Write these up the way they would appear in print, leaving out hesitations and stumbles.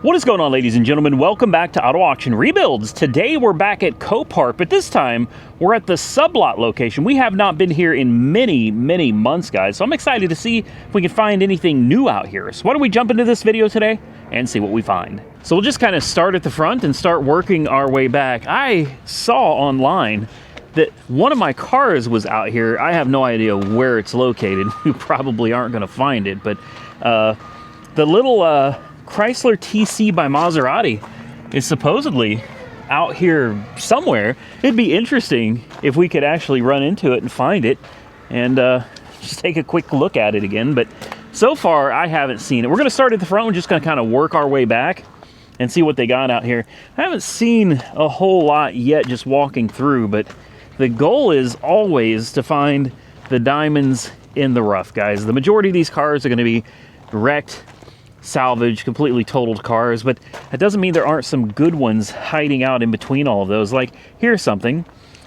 What is going on, ladies and gentlemen? Welcome back to Auto Auction Rebuilds. Today we're back at Copart, but this time we're at the sublot location. We have not been here in many months, guys, so I'm excited to see if we can find anything new out here. So why don't we jump into this video today and see what we find. So we'll just kind of start at the front and start working our way back. I saw online that one of my cars was out here. I have no idea where it's located. You probably aren't going to find it, but the little Chrysler TC by Maserati is supposedly out here somewhere. It'd be interesting if we could actually run into it and find it and just take a quick look at it again. But so far, I haven't seen it. We're going to start at the front. We're just going to kind of work our way back and see what they got out here. I haven't seen a whole lot yet just walking through, but the goal is always to find the diamonds in the rough, guys. The majority of these cars are going to be wrecked, salvage, completely totaled cars, but that doesn't mean there aren't some good ones hiding out in between all of those. Like, here's something.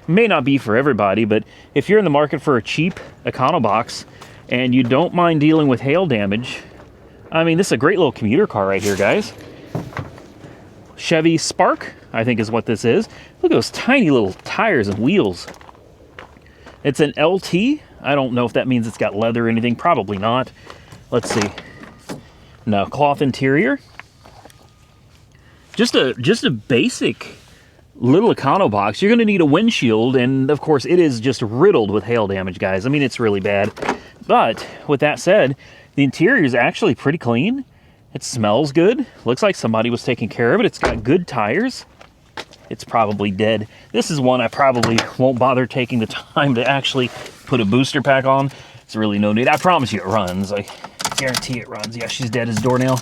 May not be for everybody, but if you're in the market for a cheap Econobox and you don't mind dealing with hail damage, I mean, this is a great little commuter car right here, guys. Chevy Spark, I think is what this is. Look at those tiny little tires and wheels. It's an LT. I don't know if that means it's got leather or anything. Probably not. Let's see. No, cloth interior. Just a basic little Econobox. You're going to need a windshield, and of course it is just riddled with hail damage, guys. I mean, it's really bad. But with that said, the interior is actually pretty clean. It smells good. Looks like somebody was taking care of it. It's got good tires. It's probably dead. This is one I probably won't bother taking the time to actually put a booster pack on. It's really no need. I promise you it runs. I guarantee it runs. Yeah, she's dead as a doornail.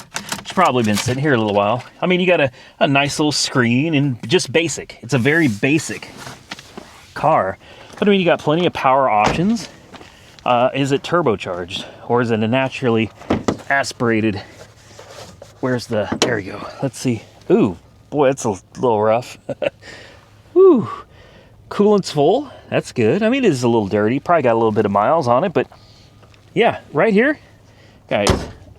She's probably been sitting here a little while. I mean, you got a nice little screen and just basic. It's a very basic car. But I mean, you got plenty of power options. Is it turbocharged or is it a naturally aspirated? Where's the, there you go. Let's see. Ooh, boy, that's a little rough. Ooh, coolant's full. That's good. I mean, it is a little dirty. Probably got a little bit of miles on it, but yeah, right here, guys,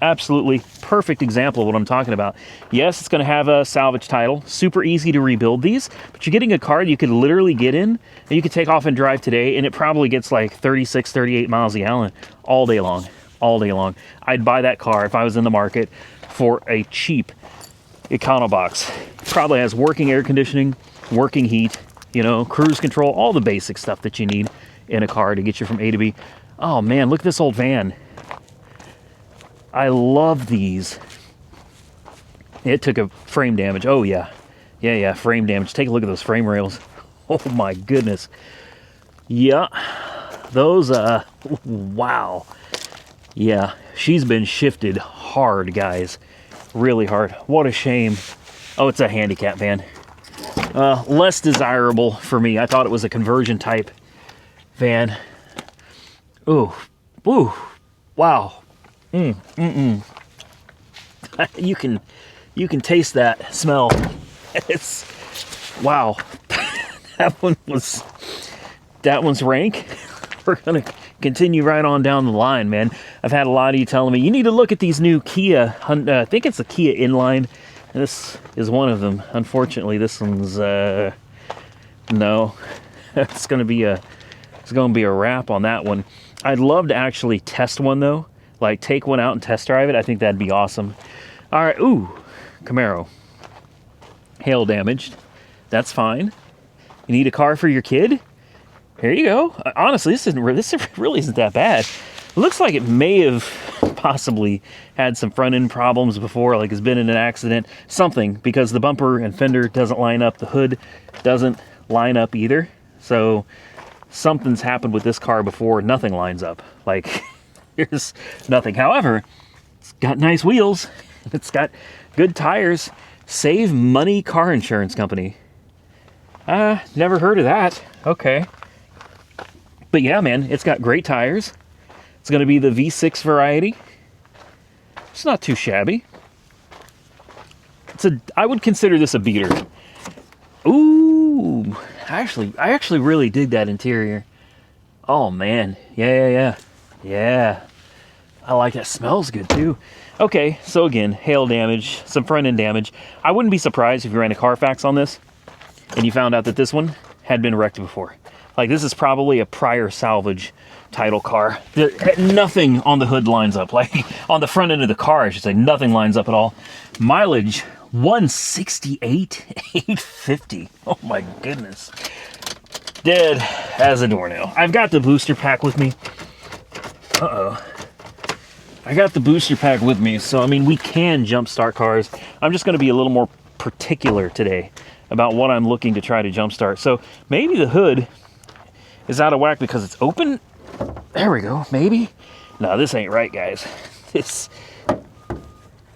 absolutely perfect example of what I'm talking about. Yes, it's going to have a salvage title. Super easy to rebuild these, but you're getting a car you could literally get in and you could take off and drive today, and it probably gets like 36, 38 miles a gallon all day long. All day long. I'd buy that car if I was in the market for a cheap Econobox. Probably has working air conditioning, working heat, you know, cruise control, all the basic stuff that you need in a car to get you from A to B. Oh man, look at this old van. I love these. It took a frame damage. Oh yeah. Yeah, frame damage. Take a look at those frame rails. Oh my goodness. Yeah. Those, wow. Yeah, she's been shifted hard, guys. Really hard. What a shame. Oh, it's a handicap van. Less desirable for me. I thought it was a conversion type van. Ooh. Ooh. Wow. You can taste that smell. It's, wow. That one's rank. We're gonna continue right on down the line, man. I've had a lot of you telling me you need to look at these new Kia. I think it's a Kia Inline. This is one of them. Unfortunately, this one's no. It's gonna be a wrap on that one. I'd love to actually test one though. Like take one out and test drive it. I think that'd be awesome. All right. Ooh, Camaro. Hail damaged. That's fine. You need a car for your kid? Here you go. Honestly, this really isn't that bad. It looks like it may have possibly had some front end problems before, like it's been in an accident, something, because the bumper and fender doesn't line up. The hood doesn't line up either. So something's happened with this car before. Nothing lines up. Like there's nothing. However, it's got nice wheels. It's got good tires. Save Money Car Insurance Company. Never heard of that. Okay. But yeah, man, it's got great tires. It's going to be the V6 variety. It's not too shabby. I would consider this a beater. Ooh, I actually really dig that interior. Oh man, yeah. I like that. Smells good too. Okay, so again, hail damage, some front end damage. I wouldn't be surprised if you ran a Carfax on this and you found out that this one had been wrecked before. Like, this is probably a prior salvage title car. Nothing on the hood lines up. Like, on the front end of the car, I should say, nothing lines up at all. Mileage, 168, 850. Oh my goodness. Dead as a doornail. I've got the booster pack with me. Uh-oh. I got the booster pack with me, so I mean, we can jump start cars. I'm just going to be a little more particular today about what I'm looking to try to jump start. So maybe the hood is out of whack because it's open. There we go, maybe. No, this ain't right, guys. This,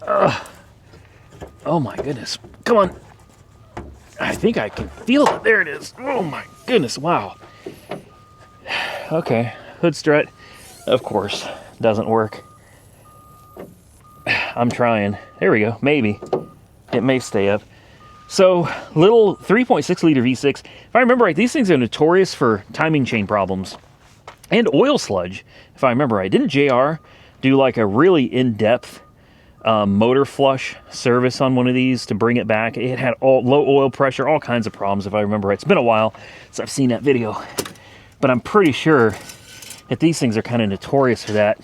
oh my goodness. Come on. I think I can feel it. There it is. Oh my goodness, wow. Okay, hood strut, of course, doesn't work. I'm trying. There we go. Maybe. It may stay up. So, little 3.6 liter V6. If I remember right, these things are notorious for timing chain problems. And oil sludge, if I remember right. Didn't JR do like a really in-depth motor flush service on one of these to bring it back? It had low oil pressure, all kinds of problems, if I remember right. It's been a while since I've seen that video. But I'm pretty sure that these things are kind of notorious for that.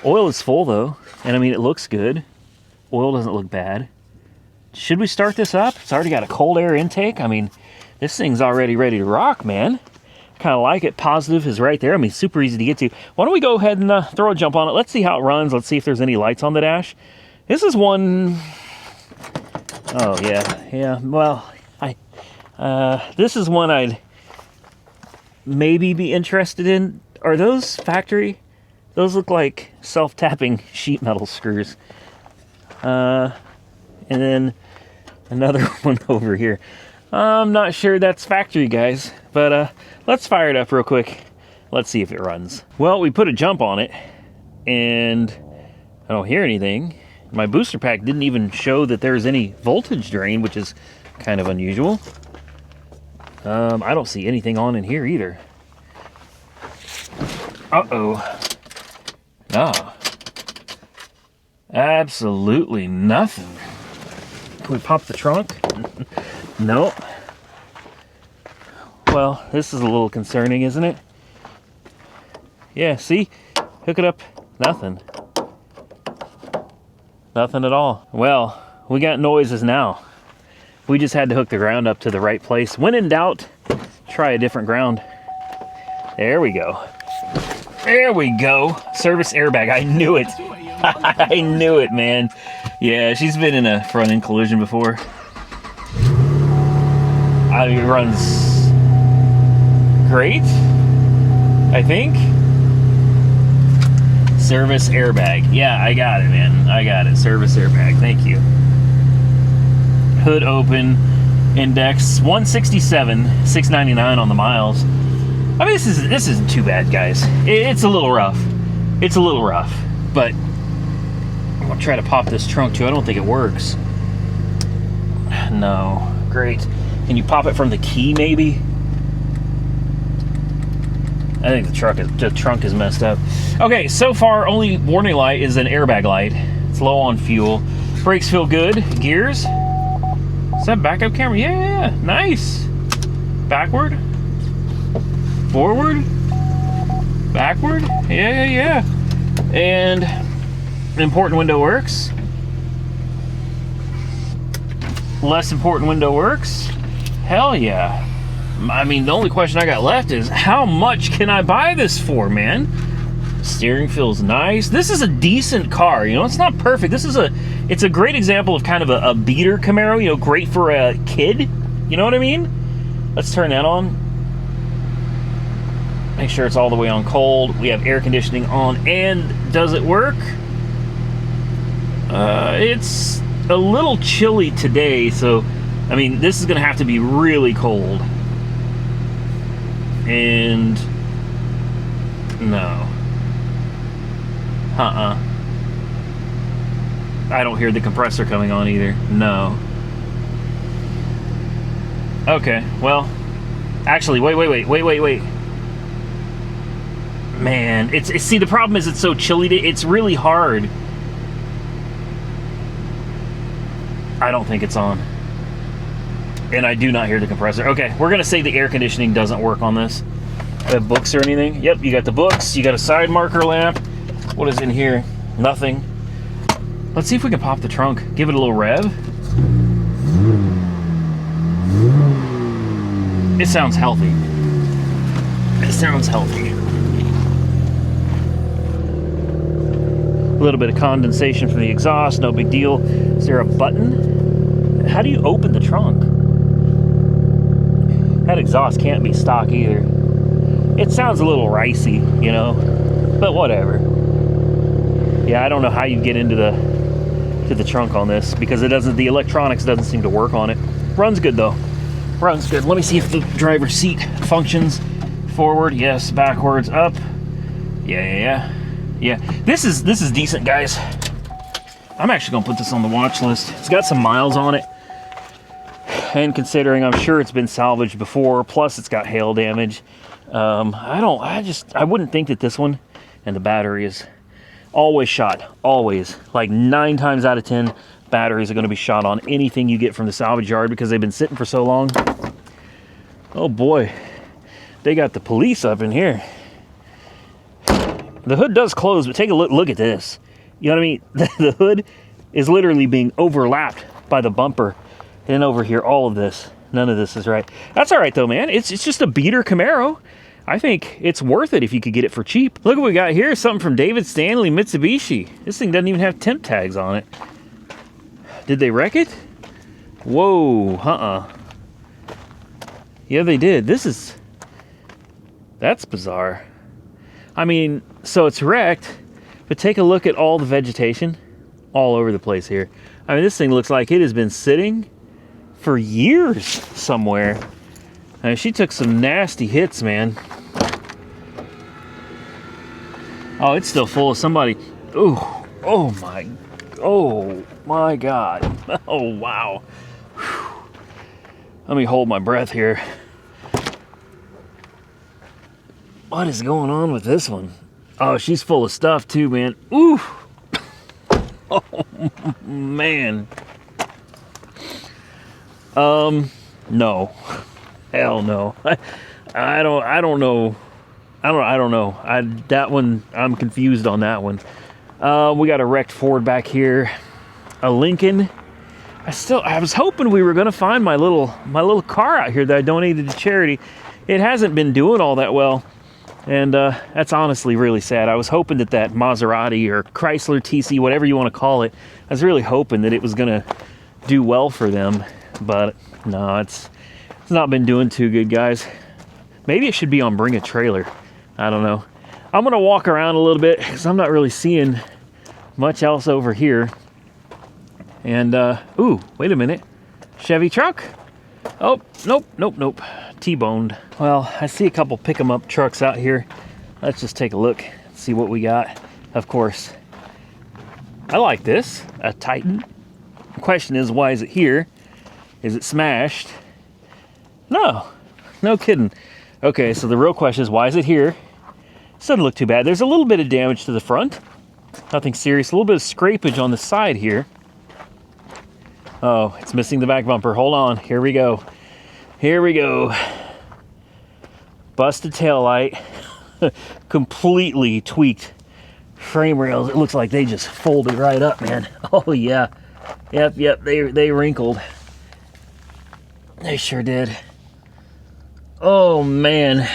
Oil is full though, and I mean, it looks good. Oil doesn't look bad. Should we start this up? It's already got a cold air intake. I mean, this thing's already ready to rock, man. Kind of like it. Positive is right there. I mean, super easy to get to. Why don't we go ahead and throw a jump on it? Let's see how it runs. Let's see if there's any lights on the dash. This is one... Oh, yeah. Well, this is one I'd maybe be interested in. Are those factory... Those look like self-tapping sheet metal screws. And then another one over here. I'm not sure that's factory, guys. But let's fire it up real quick. Let's see if it runs. Well, we put a jump on it, and I don't hear anything. My booster pack didn't even show that there's any voltage drain, which is kind of unusual. I don't see anything on in here either. Uh-oh. No. Absolutely nothing. Can we pop the trunk? Nope. Well, this is a little concerning, isn't it? Yeah, see? Hook it up. Nothing. Nothing at all. Well, we got noises now. We just had to hook the ground up to the right place. When in doubt, try a different ground. There we go. There we go. Service airbag. I knew it. I knew it, man. Yeah, she's been in a front end collision before. I mean, it runs great, I think. Service airbag. Yeah, I got it, man. I got it. Service airbag. Thank you. Hood open. Index 167, 699 on the miles. I mean, this isn't too bad, guys. It's a little rough. It's a little rough, but I'm gonna try to pop this trunk too. I don't think it works. No. Great. Can you pop it from the key, maybe? I think the trunk is messed up. Okay, so far, only warning light is an airbag light. It's low on fuel. Brakes feel good. Gears. Is that backup camera? Yeah, nice. Backward. Forward. Backward. Yeah. And important window works. Less important window works. Hell yeah. I mean, the only question I got left is how much can I buy this for, man? Steering feels nice. This is a decent car, you know. It's not perfect. It's a great example of kind of a beater Camaro, you know, great for a kid. You know what I mean? Let's turn that on. Make sure it's all the way on cold. We have air conditioning on, and does it work? It's a little chilly today, so I mean, this is gonna have to be really cold. And no. I don't hear the compressor coming on either. No. Okay, well, actually, wait. Man, see, the problem is it's so chilly. It's really hard. I don't think it's on. And I do not hear the compressor. Okay, we're going to say the air conditioning doesn't work on this. Do you have books or anything? Yep, you got the books. You got a side marker lamp. What is in here? Nothing. Let's see if we can pop the trunk. Give it a little rev. It sounds healthy. It sounds healthy. A little bit of condensation from the exhaust, no big deal. Is there a button? How do you open the trunk? That exhaust can't be stock either. It sounds a little ricey, you know, but whatever. Yeah, I don't know how you get into the trunk on this because it doesn't. The electronics doesn't seem to work on it. Runs good though. Runs good. Let me see if the driver's seat functions. Forward, yes. Backwards, up. Yeah. This is decent, guys. I'm actually gonna put this on the watch list. It's got some miles on it, and considering I'm sure it's been salvaged before, plus it's got hail damage. I wouldn't think that this one and the battery is always shot. Always, like 9 times out of 10, batteries are going to be shot on anything you get from the salvage yard because they've been sitting for so long. Oh boy, they got the police up in here. The hood does close, but take a look at this. You know what I mean? The hood is literally being overlapped by the bumper. And over here, all of this. None of this is right. That's all right, though, man. It's just a beater Camaro. I think it's worth it if you could get it for cheap. Look what we got here. Something from David Stanley Mitsubishi. This thing doesn't even have temp tags on it. Did they wreck it? Whoa, Yeah, they did. That's bizarre. I mean, so it's wrecked, but take a look at all the vegetation all over the place here. I mean, this thing looks like it has been sitting for years somewhere. I mean, she took some nasty hits, man. Oh, it's still full of somebody. Oh my God. Oh, wow. Whew. Let me hold my breath here. What is going on with this one? Oh, she's full of stuff too, man. Ooh. Oh, man. No. Hell no. I don't know. That one, I'm confused on that one. We got a wrecked Ford back here. A Lincoln. I was hoping we were gonna find my little car out here that I donated to charity. It hasn't been doing all that well. And that's honestly really sad. I was hoping that Maserati or Chrysler TC, whatever you want to call it, I was really hoping that it was going to do well for them. But no, it's not been doing too good, guys. Maybe it should be on Bring a Trailer. I don't know. I'm going to walk around a little bit because I'm not really seeing much else over here. And, ooh, wait a minute. Chevy truck? Oh, nope. T-boned. Well, I see a couple pick-em-up trucks out here. Let's just take a look, see what we got. Of course, I like this, a Titan. The question is, why is it here? Is it smashed? No kidding. Okay, so the real question is, why is it here? This doesn't look too bad. There's a little bit of damage to the front. Nothing serious. A little bit of scrapage on the side here. Oh, it's missing the back bumper. Hold on. Here we go. Busted taillight. Completely tweaked frame rails. It looks like they just folded right up, man. Oh, yeah. Yep. They wrinkled. They sure did. Oh, man.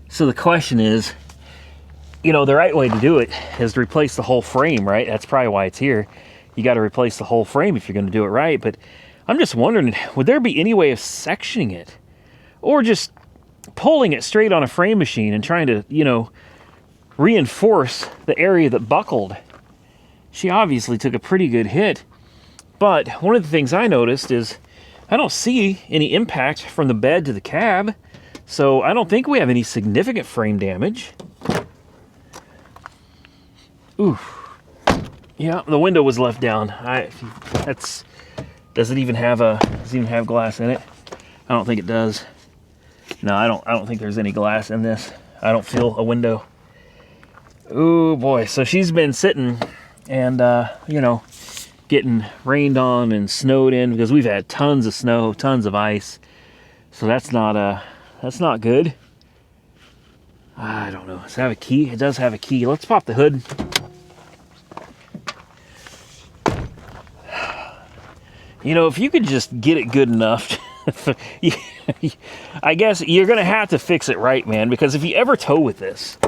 So the question is, the right way to do it is to replace the whole frame, right? That's probably why it's here. You got to replace the whole frame if you're going to do it right. But I'm just wondering, would there be any way of sectioning it? Or just pulling it straight on a frame machine and trying to, reinforce the area that buckled? She obviously took a pretty good hit. But one of the things I noticed is I don't see any impact from the bed to the cab. So I don't think we have any significant frame damage. Oof. Yeah, the window was left down. Does it even have glass in it? I don't think it does. No, I don't think there's any glass in this. I don't feel a window. Oh boy, so she's been sitting and, you know, getting rained on and snowed in because we've had tons of snow, tons of ice. So that's not good. I don't know. Does it have a key? It does have a key. Let's pop the hood. You know, if you could just get it good enough, I guess you're going to have to fix it right, man, because if you ever tow with this,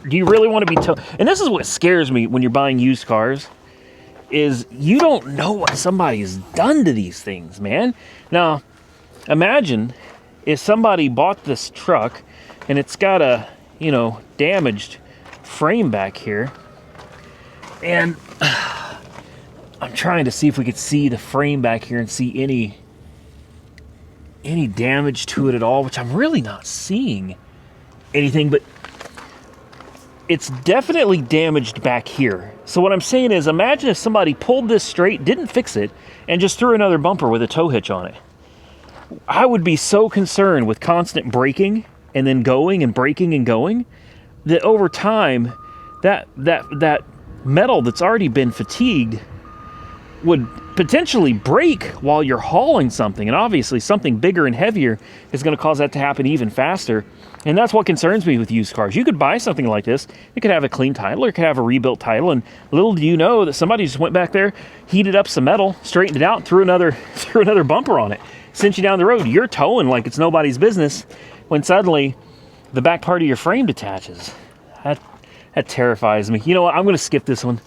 do you really want to be tow? And this is what scares me when you're buying used cars, is you don't know what somebody has done to these things, man. Now, imagine if somebody bought this truck and it's got a, you know, damaged frame back here, and I'm trying to see if we could see the frame back here and see any damage to it at all, which I'm really not seeing anything, but it's definitely damaged back here. So what I'm saying is, imagine if somebody pulled this straight, didn't fix it, and just threw another bumper with a tow hitch on it. I would be so concerned with constant braking and then going and braking and going that over time, that metal that's already been fatigued would potentially break while you're hauling something. And obviously something bigger and heavier is going to cause that to happen even faster. And that's what concerns me with used cars. You could buy something like this. It could have a clean title or it could have a rebuilt title. And little do you know that somebody just went back there, heated up some metal, straightened it out, and threw another bumper on it. Sent you down the road. You're towing like it's nobody's business when suddenly the back part of your frame detaches. That terrifies me. You know what? I'm going to skip this one.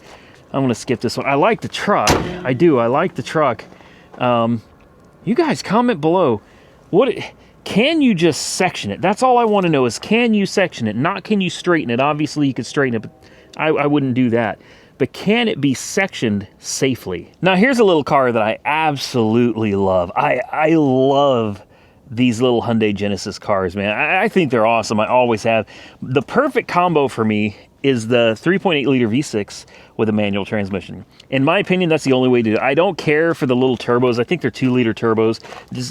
I like the truck. I do. I like the truck. You guys comment below. Can you just section it? That's all I want to know is, can you section it? Not can you straighten it? Obviously you could straighten it, but I wouldn't do that. But can it be sectioned safely? Now here's a little car that I absolutely love. I love these little Hyundai Genesis cars, man. I think they're awesome. I always have. The perfect combo for me is the 3.8 liter V6 with a manual transmission. In my opinion, that's the only way to do it. I don't care for the little turbos. I think they're 2 liter turbos.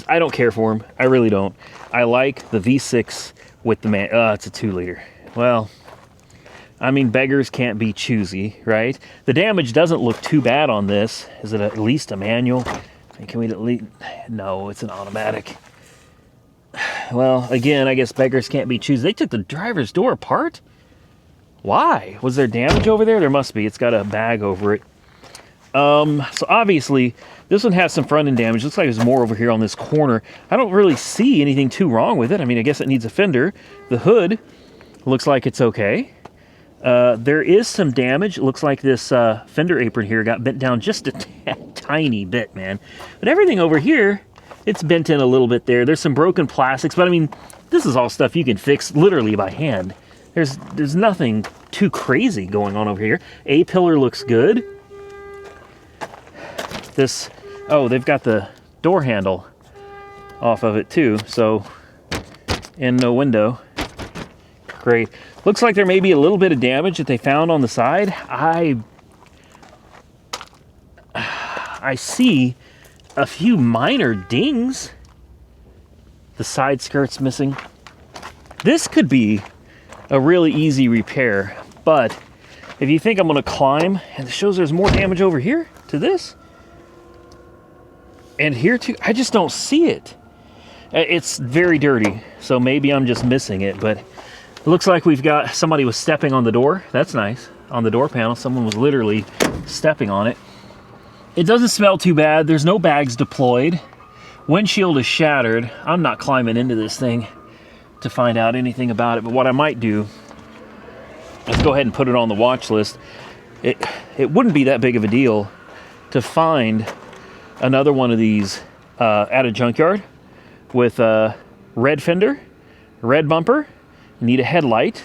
I don't care for them. I really don't. I like the V6 with the it's a 2 liter. Well, I mean, beggars can't be choosy, right? The damage doesn't look too bad on this. Is it at least a manual? Can we at least... No, it's an automatic. Well, again, I guess beggars can't be choosy. They took the driver's door apart? Why? Was there damage over there? There must be. It's got a bag over it. So obviously, this one has some front end damage. Looks like there's more over here on this corner. I don't really see anything too wrong with it. I mean, I guess it needs a fender. The hood looks like it's okay. There is some damage. It looks like this fender apron here got bent down just a tiny bit, man. But everything over here, it's bent in a little bit there. There's some broken plastics, but I mean, this is all stuff you can fix literally by hand. There's nothing too crazy going on over here. A-pillar looks good. They've got the door handle off of it too, so, and no window. Great. Looks like there may be a little bit of damage that they found on the side. I see a few minor dings. The side skirt's missing. This could be a really easy repair, but if you think I'm going to climb, and it shows there's more damage over here to this, and here too, I just don't see it. It's very dirty, so maybe I'm just missing it, but it looks like somebody was stepping on the door. That's nice. On the door panel, someone was literally stepping on it. It doesn't smell too bad. There's no bags deployed. Windshield is shattered. I'm not climbing into this thing to find out anything about it, but what I might do is go ahead and put it on the watch list. It wouldn't be that big of a deal to find another one of these at a junkyard with a red fender, red bumper, need a headlight,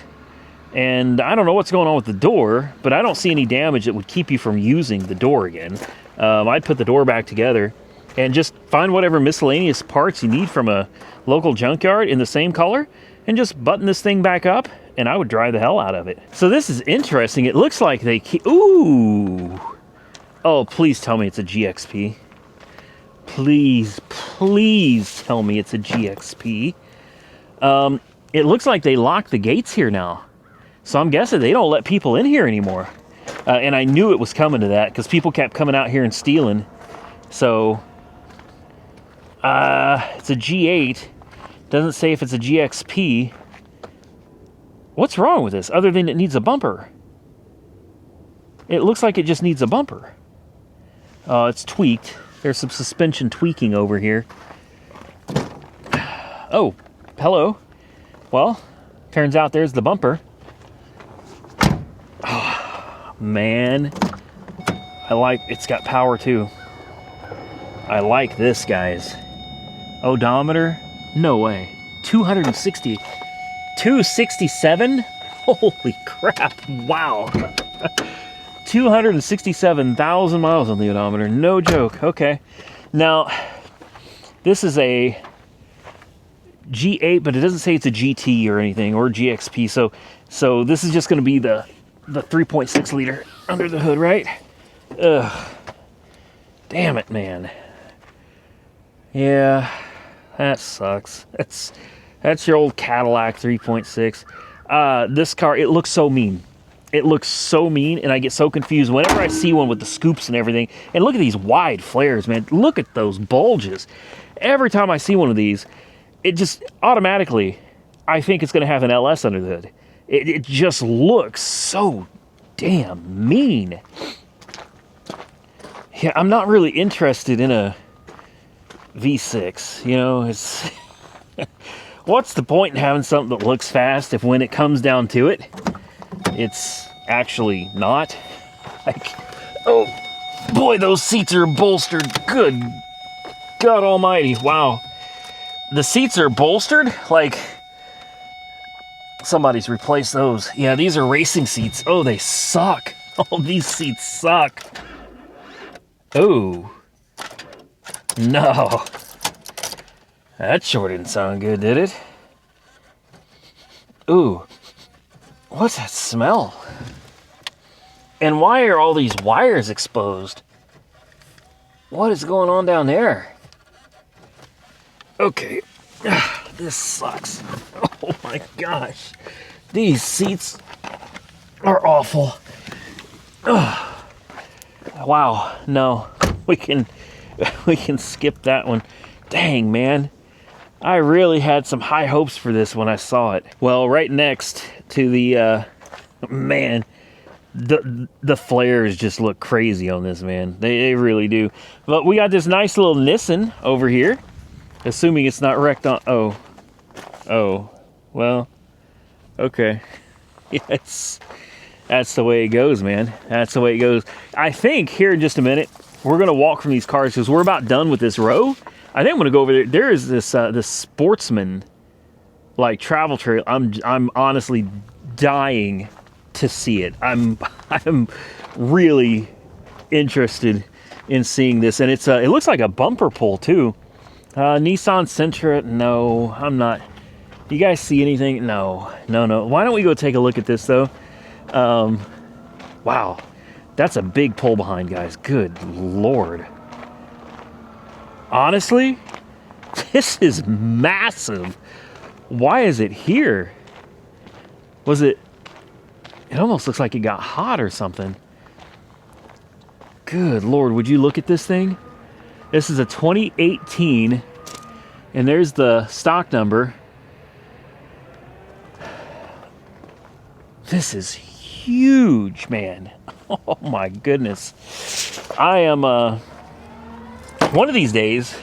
and I don't know what's going on with the door, but I don't see any damage that would keep you from using the door again. I'd put the door back together and just find whatever miscellaneous parts you need from a local junkyard in the same color and just button this thing back up, and I would drive the hell out of it. So this is interesting. It looks like they ooh. Oh, please tell me it's a GXP. Please tell me it's a GXP. it looks like they locked the gates here now. So I'm guessing they don't let people in here anymore. And I knew it was coming to that because people kept coming out here and stealing. So it's a G8. Doesn't say if it's a GXP. What's wrong with this other than it needs a bumper? It looks like it just needs a bumper. It's tweaked. There's some suspension tweaking over here. Oh, hello. Well, turns out there's the bumper. Oh, man. It's got power too. I like this, guys. Odometer? No way. 260. 267? Holy crap. Wow. 267,000 miles on the odometer. No joke. Okay. Now, this is a G8, but it doesn't say it's a GT or anything, or GXP. So this is just going to be the 3.6 liter under the hood, right? Ugh. Damn it, man. Yeah, that sucks. That's your old Cadillac 3.6. This car, it looks so mean. It looks so mean, and I get so confused whenever I see one with the scoops and everything. And look at these wide flares, man. Look at those bulges. Every time I see one of these, it just automatically, I think it's going to have an LS under the hood. It just looks so damn mean. Yeah, I'm not really interested in a V6. You know, it's what's the point in having something that looks fast if when it comes down to it, it's actually not? Like, oh boy, those seats are bolstered. Good God almighty. Wow. The seats are bolstered? Like, somebody's replaced those. Yeah, these are racing seats. Oh, they suck. Oh, these seats suck. Oh. No. That sure didn't sound good, did it? Ooh. What's that smell? And why are all these wires exposed? What is going on down there? Okay. This sucks. Oh my gosh. These seats are awful. Ugh. Wow. No. We can skip that one. Dang, man. I really had some high hopes for this when I saw it. Well, right next to the man, the flares just look crazy on this, man. They really do. But we got this nice little Nissan over here, assuming it's not wrecked on. Oh, well, okay. Yes, that's the way it goes, man. That's the way it goes. I think here in just a minute we're gonna walk from these cars because we're about done with this row. I think I'm gonna go over there. There is this this Sportsman like travel trailer. I'm honestly dying to see it. I'm really interested in seeing this, and it's it looks like a bumper pull too. Nissan Sentra. No, I'm not. You guys see anything? No. Why don't we go take a look at this though? Wow, that's a big pull behind, guys. Good Lord. Honestly, this is massive. Why is it here? Was it... It almost looks like it got hot or something. Good Lord, would you look at this thing? This is a 2018, and there's the stock number. This is huge, man. Oh my goodness. I am... One of these days,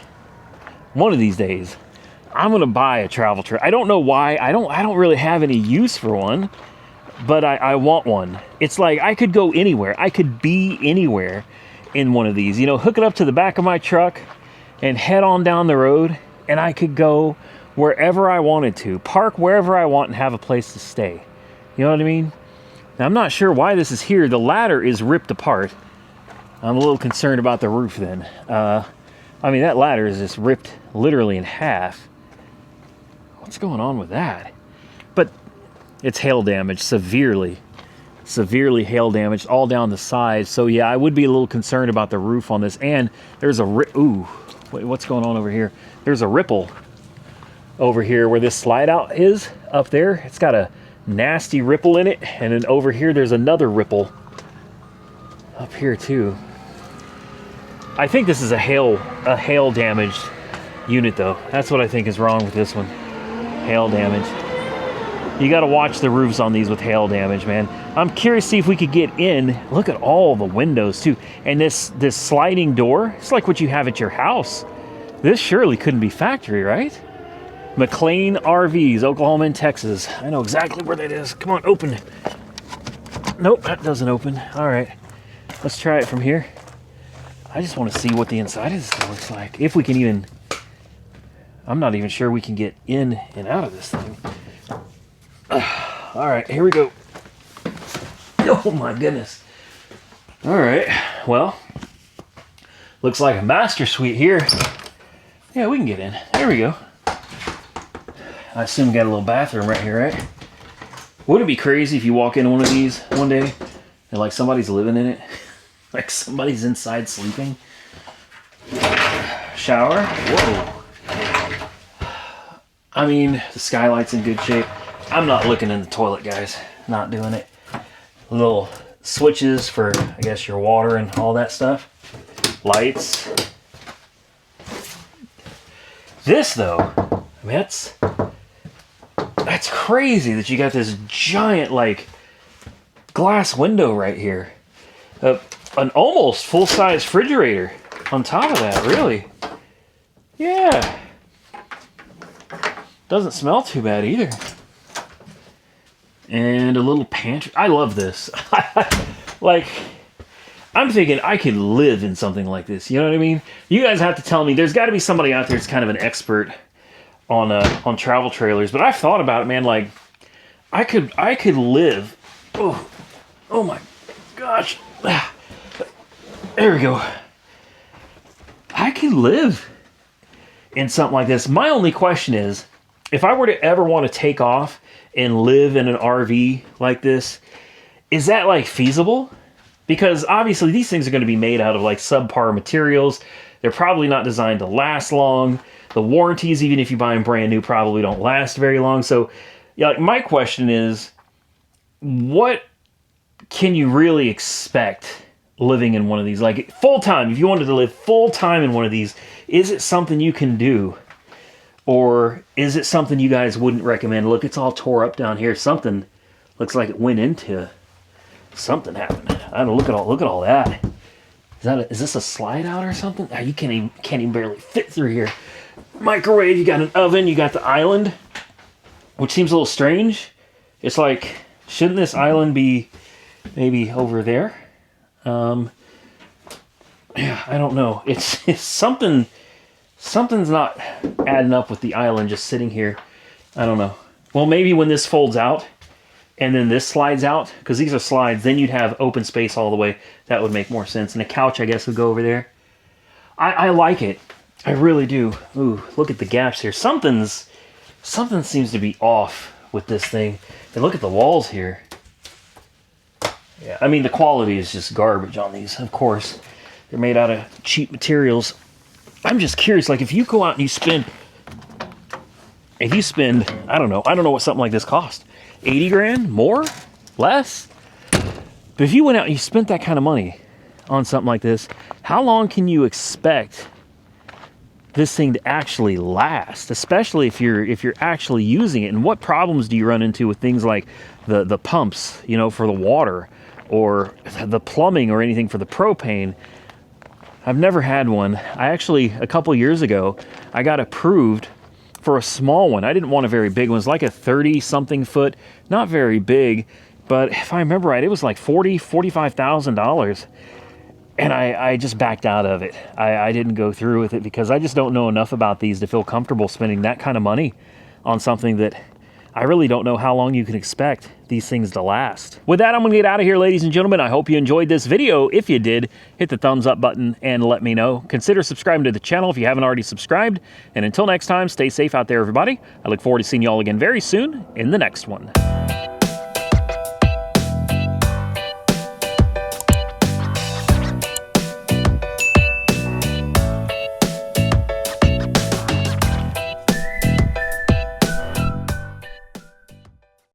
I'm gonna buy a travel trailer. I don't know why. I don't really have any use for one, but I want one. It's like I could go anywhere. I could be anywhere in one of these. You know, hook it up to the back of my truck and head on down the road, and I could go wherever I wanted to, park wherever I want, and have a place to stay. You know what I mean? Now, I'm not sure why this is here. The ladder is ripped apart. I'm a little concerned about the roof then. I mean, that ladder is just ripped literally in half. What's going on with that? But it's hail damage, severely hail damaged all down the sides. So yeah, I would be a little concerned about the roof on this. And there's a ooh, wait, what's going on over here? There's a ripple over here where this slide out is up there. It's got a nasty ripple in it, and then over here there's another ripple up here too. I think this is a hail damaged unit though. That's what I think is wrong with this one. Hail damage. You got to watch the roofs on these with hail damage, man. I'm curious to see if we could get in. Look at all the windows too, and this sliding door. It's like what you have at your house. This surely couldn't be factory, right? McLean RVs, Oklahoma and Texas. I know exactly where that is. Come on, open. Nope, that doesn't open. All right, let's try it from here. I just want to see what the inside of this thing looks like. If we can even, I'm not even sure we can get in and out of this thing. All right, here we go. Oh my goodness. All right, well, looks like a master suite here. Yeah, we can get in. There we go. I assume we got a little bathroom right here, right? Wouldn't it be crazy if you walk into one of these one day and like somebody's living in it? Like somebody's inside sleeping? Shower? Whoa. I mean, the skylight's in good shape. I'm not looking in the toilet, guys. Not doing it. Little switches for, I guess, your water and all that stuff. Lights. This, though, I mean, that's crazy that you got this giant, like, glass window right here. An almost full-size refrigerator on top of that, really. Yeah. Doesn't smell too bad either. And a little pantry. I love this. Like, I'm thinking I could live in something like this. You know what I mean? You guys have to tell me. There's got to be somebody out there that's kind of an expert on travel trailers. But I've thought about it, man. Like, I could live. Oh my gosh. There we go. I could live in something like this. My only question is, if I were to ever want to take off and live in an RV like this, is that like feasible? Because obviously these things are going to be made out of like subpar materials. They're probably not designed to last long. The warranties, even if you buy them brand new, probably don't last very long. So yeah, like my question is, what can you really expect living in one of these? Like full time, if you wanted to live full time in one of these, is it something you can do? Or is it something you guys wouldn't recommend? Look, it's all tore up down here. Something looks like it went into, something happened. I don't know, look at all that. Is this a slide out or something? Oh, you can't even barely fit through here. Microwave, you got an oven, you got the island, which seems a little strange. It's like, shouldn't this island be maybe over there? Yeah, I don't know. It's something's not adding up with the island just sitting here. I don't know. Well, maybe when this folds out and then this slides out, because these are slides, then you'd have open space all the way. That would make more sense. And a couch, I guess, would go over there. I like it. I really do. Ooh, look at the gaps here. Something seems to be off with this thing. And look at the walls here. Yeah, I mean, the quality is just garbage on these, of course. They're made out of cheap materials. I'm just curious, like if you go out and you spend, I don't know what something like this cost. 80 grand? More? Less? But if you went out and you spent that kind of money on something like this, how long can you expect this thing to actually last? Especially if you're actually using it. And what problems do you run into with things like the pumps, you know, for the water, or the plumbing, or anything for the propane? I've never had one. I actually, a couple years ago, I got approved for a small one. I didn't want a very big one. It was like a 30-something foot, not very big, but if I remember right, it was like $45,000. And I just backed out of it. I didn't go through with it because I just don't know enough about these to feel comfortable spending that kind of money on something that I really don't know how long you can expect these things to last. With that, I'm gonna get out of here, ladies and gentlemen. I hope you enjoyed this video. If you did, hit the thumbs up button and let me know. Consider subscribing to the channel if you haven't already subscribed. And until next time, stay safe out there, everybody. I look forward to seeing you all again very soon in the next one.